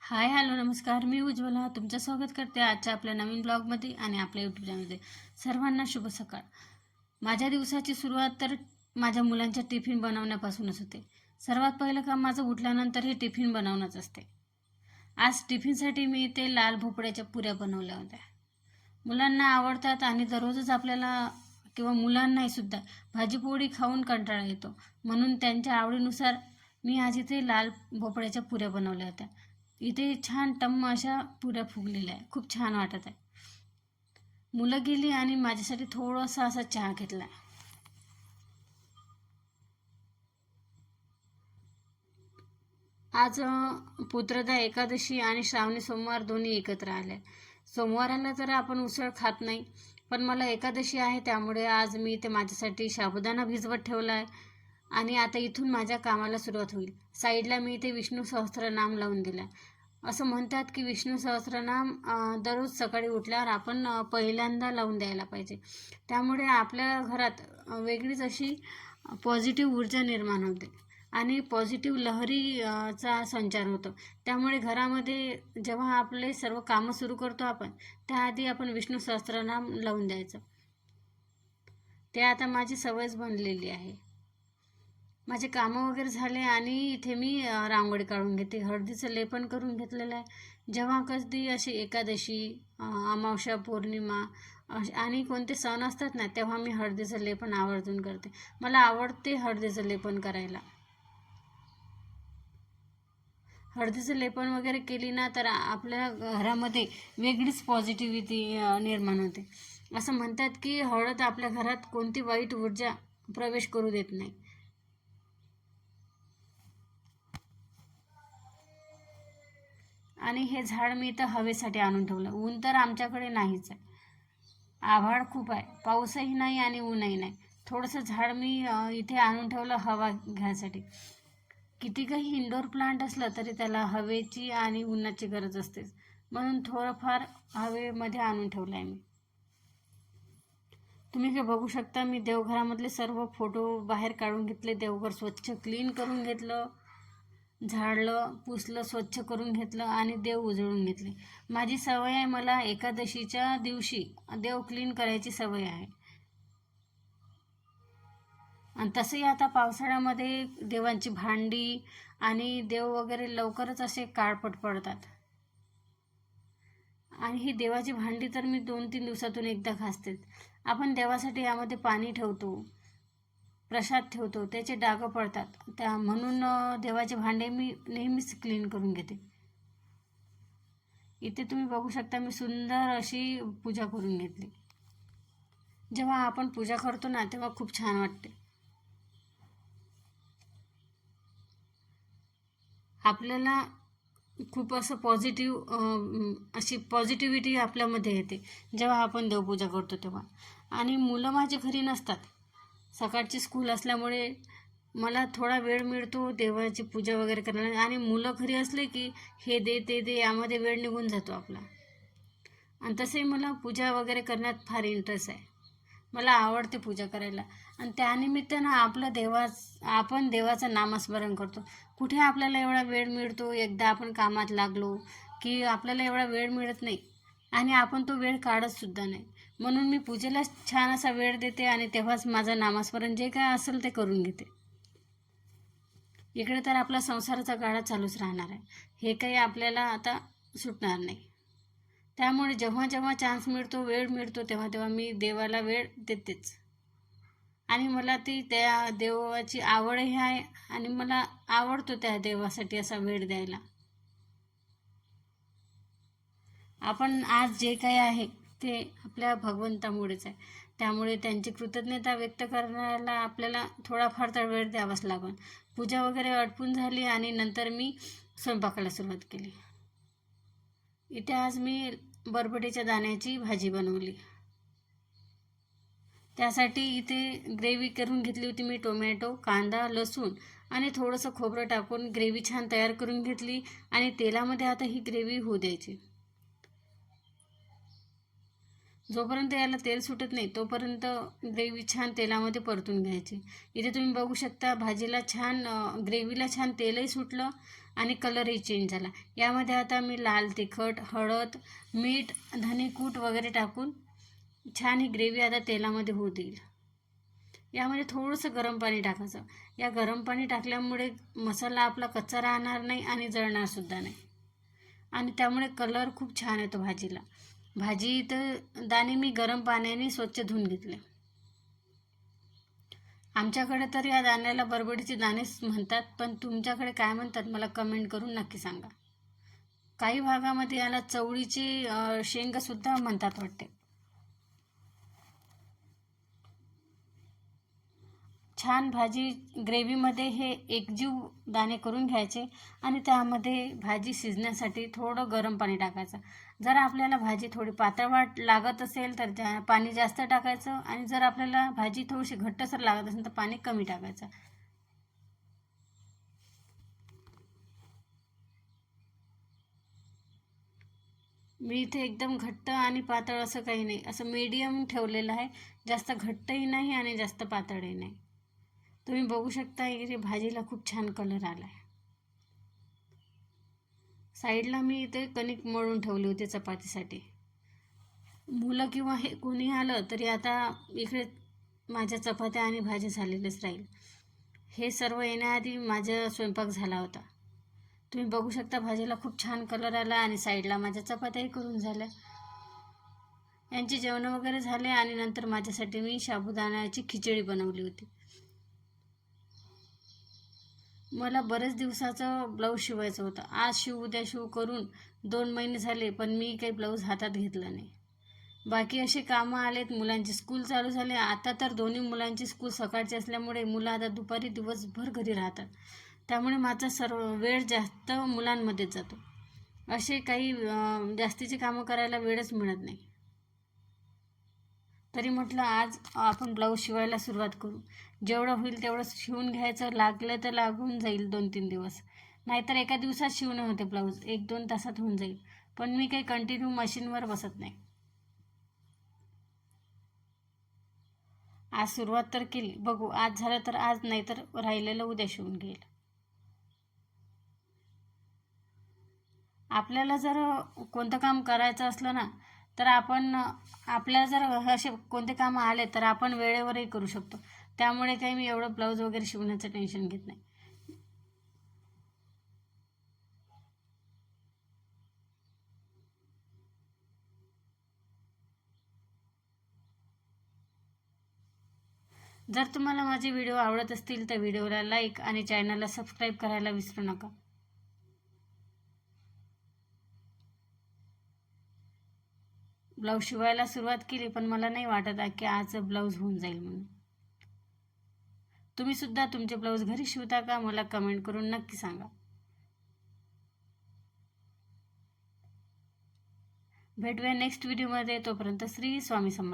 Hi hello नमस्कार. मी उज्ज्वला तुमचं स्वागत करते आजच्या आपल्या नवीन ब्लॉगमध्ये आणि आपल्या यूट्यूब चॅनलमध्ये. सर्वांना शुभ सकाळ. माझ्या दिवसाची सुरुवात तर माझ्या मुलांच्या टिफिन बनवण्यापासूनच होते. सर्वात पहिलं काम माझं उठल्यानंतर हे टिफिन बनवणंच असते. आज टिफिनसाठी मी ते लाल भोपळ्याच्या पुऱ्या बनवल्या होत्या. मुलांना आवडतात आणि दररोजच आपल्याला किंवा मुलांनाही सुद्धा भाजीपोळी खाऊन कंटाळा येतो, म्हणून त्यांच्या आवडीनुसार मी आज इथे लाल भोपळ्याच्या पुऱ्या बनवल्या होत्या. इथे छान टम्म अशा पुऱ्या फुगलेल्या आहे, खूप छान वाटत आहे. मुलं गेली आणि माझ्यासाठी थोडासा असा चहा घेतला. आज पुत्रदा एकादशी आणि श्रावणी सोमवार दोन्ही एकत्र आले. सोमवाराला तर आपण उसळ खात नाही, पण मला एकादशी आहे त्यामुळे आज मी ते माझ्यासाठी साबुदाणा भिजवत ठेवला आहे आणि आता इथून माझ्या कामाला सुरुवात होईल. साईडला मी ते विष्णू सहस्त्रनाम लावून दिला. असं म्हणतात की विष्णू सहस्त्रनाम दररोज सकाळी उठल्यावर आपण पहिल्यांदा लावून द्यायला पाहिजे. त्यामुळे आपल्या घरात वेगळीच अशी पॉझिटिव्ह ऊर्जा निर्माण होते आणि पॉझिटिव्ह लहरीचा संचार होतो. त्यामुळे घरामध्ये जेव्हा आपले सर्व कामं सुरू करतो आपण, त्याआधी आपण विष्णू सहस्त्रनाम लावून द्यायचं. ते आता माझी सवयच बनलेली आहे. माझे कामं वगैरे झाले आणि इथे मी रांगोळी काढून घेते. हळदीचं लेपन करून घेतलेलं आहे. जेव्हा कधी अशी एकादशी, अमावस्या, पौर्णिमा आणि कोणते सण असतात ना, तेव्हा मी हळदीचं लेपन आवर्जून करते. मला आवडते हळदीचं लेपन करायला. हळदीचं लेपन वगैरे केली ना तर आपल्या घरामध्ये वेगळीच पॉझिटिव्हिटी निर्माण होते. असं म्हणतात की हळद आपल्या घरात कोणती वाईट ऊर्जा प्रवेश करू देत नाही. आणि हे झाड मी इथं हवेसाठी आणून ठेवलं. ऊन तर आमच्याकडे नाहीच आहे. आभाळ खूप आहे, पाऊसही नाही आणि ऊनही नाही. थोडंसं झाड मी इथे आणून ठेवलं हवा घ्यायसाठी. किती काही इंडोर प्लांट असलं तरी त्याला हवेची आणि उन्हाची गरज असतेच, म्हणून थोडंफार हवेमध्ये आणून ठेवलं आहे मी. तुम्ही हे बघू शकता, मी देवघरामधले सर्व फोटो बाहेर काढून घेतले. देवघर स्वच्छ क्लीन करून घेतलं, झाडलं, पुसलं, स्वच्छ करून घेतलं आणि देव उजळून घेतले. माझी सवय आहे, मला एकादशीच्या दिवशी देव क्लीन करायची सवय आहे. आणि तसंही आता पावसाळ्यामध्ये देवांची भांडी आणि देव वगैरे लवकरच असे काळपट पडतात. आणि ही देवाची भांडी तर मी 2-3 दिवसातून एकदा घासते. आपण देवासाठी यामध्ये पाणी ठेवतो, प्रसाद ठेवतो, त्याचे डाग पडतात. म्हणून देवाचे भांडे मी नेहमीच क्लीन करून घेते. इथे तुम्ही बघू शकता, मी सुंदर अशी पूजा करून घेतली. जेव्हा आपण पूजा करतो ना तेव्हा खूप छान वाटते. आपल्याला खूप असं अशी पॉझिटिव्हिटी आपल्यामध्ये येते जेव्हा आपण देवपूजा करतो तेव्हा. आणि मुलं माझे घरी नसतात, सकाळची स्कूल असल्यामुळे मला थोडा वेळ मिळतो देवाची पूजा वगैरे करायला. आणि मुलं घरी असले की हे दे ते दे यामध्ये वेळ निघून जातो आपला. आणि तसे मला पूजा वगैरे करण्यात फार इंटरेस्ट आहे. मला आवडते पूजा करायला. आणि त्यानिमित्तानं आपण देवाचं नामस्मरण करतो. कुठे आपल्याला एवढा वेळ मिळतो, एकदा आपण कामात लागलो की आपल्याला एवढा वेळ मिळत नाही आणि आपण तो वेळ काढत सुद्धा नाही. म्हणून मी पूजेला छान असा वेळ देते आणि तेव्हाच माझं नामस्मरण जे काय असेल ते करून घेते. इकडे तर आपला संसाराचा गाडा चालूच राहणार आहे, हे काही आपल्याला आता सुटणार नाही. त्यामुळे जेव्हा जेव्हा चान्स मिळतो, वेळ मिळतो, तेव्हा तेव्हा मी देवाला वेळ देतेच. आणि मला ती त्या देवाची आवडही आहे आणि मला आवडतो त्या देवासाठी असा वेळ द्यायला. आपण आज जे काही आहे ते आपल्या भगवंतामुळेच आहे. त्यामुळे त्यांची कृतज्ञता व्यक्त करायला आपल्याला थोडाफार तर वेळ द्यावाच लागेल. पूजा वगैरे आटपून झाली आणि नंतर मी स्वयंपाकाला सुरुवात केली. इथे आज मी बरबटीच्या दाण्याची भाजी बनवली. त्यासाठी इथे ग्रेव्ही करून घेतली होती मी. टोमॅटो, कांदा, लसूण आणि थोडंसं खोबरं टाकून ग्रेव्ही छान तयार करून घेतली आणि तेलामध्ये आता ही ग्रेव्ही होऊ द्यायची. जोपर्यंत याला तेल सुटत नाही तोपर्यंत ग्रेव्ही छान तेलामध्ये परतून घ्यायची. इथे तुम्ही बघू शकता भाजीला छान ग्रेव्हीला छान तेलही सुटलं आणि कलरही चेंज झाला. यामध्ये आता मी लाल तिखट, हळद, मीठ, धनेकूट वगैरे टाकून छान ही ग्रेव्ही आता तेलामध्ये होऊ देईल. यामध्ये थोडंसं गरम पाणी टाकायचं. या गरम पाणी टाकल्यामुळे मसाला आपला कच्चा राहणार नाही आणि जळणार सुद्धा नाही, आणि त्यामुळे कलर खूप छान येतो भाजीला. भाजी तर दाणे मी गरम पाण्याने स्वच्छ धुवून घेतले. आमच्याकडे तर या दाण्याला बरबडीचे दाणेच म्हणतात, पण तुमच्याकडे काय म्हणतात मला कमेंट करून नक्की सांगा. काही भागामध्ये याला चवळीचे शेंगासुद्धा म्हणतात वाटते. छान भाजी ग्रेव्हीमध्ये हे एकजीव दाणे करून घ्यायचे आणि त्यामध्ये भाजी शिजण्यासाठी थोडं गरम पाणी टाकायचं. जर आपल्याला भाजी थोडी पातळ लागत असेल तर पाणी जास्त टाकायचं, आणि जर आपल्याला भाजी थोडीशी घट्टसर लागत असेल तर पाणी कमी टाकायचं. मी इथे एकदम घट्ट आणि पातळ असं काही नाही, असं मीडियम ठेवलेलं आहे. जास्त घट्टही नाही आणि जास्त पातळही नाही. तुम्ही बघू शकता की भाजीला खूप छान कलर आला आहे. साईडला मी इथे कणिक मळून ठेवली होती चपातीसाठी. मुलं किंवा हे कोणी आलं तरी आता इकडे माझ्या चपात्या आणि भाजी झालेलीच राहील. हे सर्व येण्याआधी माझा स्वयंपाक झाला होता. तुम्ही बघू शकता भाजीला खूप छान कलर आला आणि साईडला माझ्या चपात्याही करून झाल्या. यांची जेवण वगैरे झाले आणि नंतर माझ्यासाठी मी साबुदाण्याची खिचडी बनवली होती. मला बरेच दिवसाचं ब्लाऊज शिवायचं होतं. आज शिव उद्या शिव करून 2 महिने झाले, पण मी काही ब्लाऊज हातात घेतलं नाही. बाकी असे कामं आलेत, मुलांची स्कूल चालू झाले. आता तर दोन्ही मुलांची स्कूल सकाळची असल्यामुळे मुलं आता दुपारी दिवसभर घरी राहतात. त्यामुळे माझा सर्व वेळ जास्त मुलांमध्येच जातो. असे काही जास्तीची कामं करायला वेळच मिळत नाही. तरी म्हटलं आज आपण ब्लाऊज शिवायला सुरुवात करू. जेवढं होईल तेवढं शिवून घ्यायचं. लागलं तर लागून जाईल 2-3 दिवस, नाहीतर एका दिवसात शिवणं होते ब्लाऊज, 1-2 तासात होऊन जाईल. पण मी काही कंटिन्यू मशीनवर बसत नाही. आज सुरुवात तर केली, बघू आज झालं तर आज, नाही तर राहिलेलं उद्या शिवून घेईल. आपल्याला जर कोणतं काम करायचं असलं ना, तर आपल्याला जर असे कोणते कामं आले तर आपण वेळेवरही करू शकतो. त्यामुळे काही मी एवढं ब्लाऊज वगैरे शिवण्याचं टेन्शन घेत नाही. जर तुम्हाला माझे व्हिडिओ आवडत असतील तर व्हिडिओला लाईक आणि चॅनलला सबस्क्राईब करायला विसरू नका. ब्लाऊज शिवायला सुरुवात केली, पण मला नाही वाटत आहे की आज ब्लाऊज होऊन जाईल म्हणून. तुम्ही सुद्धा तुमचे ब्लाऊज घरी शिवता का मला कमेंट करून नक्की सांगा. भेटूया नेक्स्ट व्हिडिओमध्ये. तोपर्यंत श्री स्वामी समर्थ.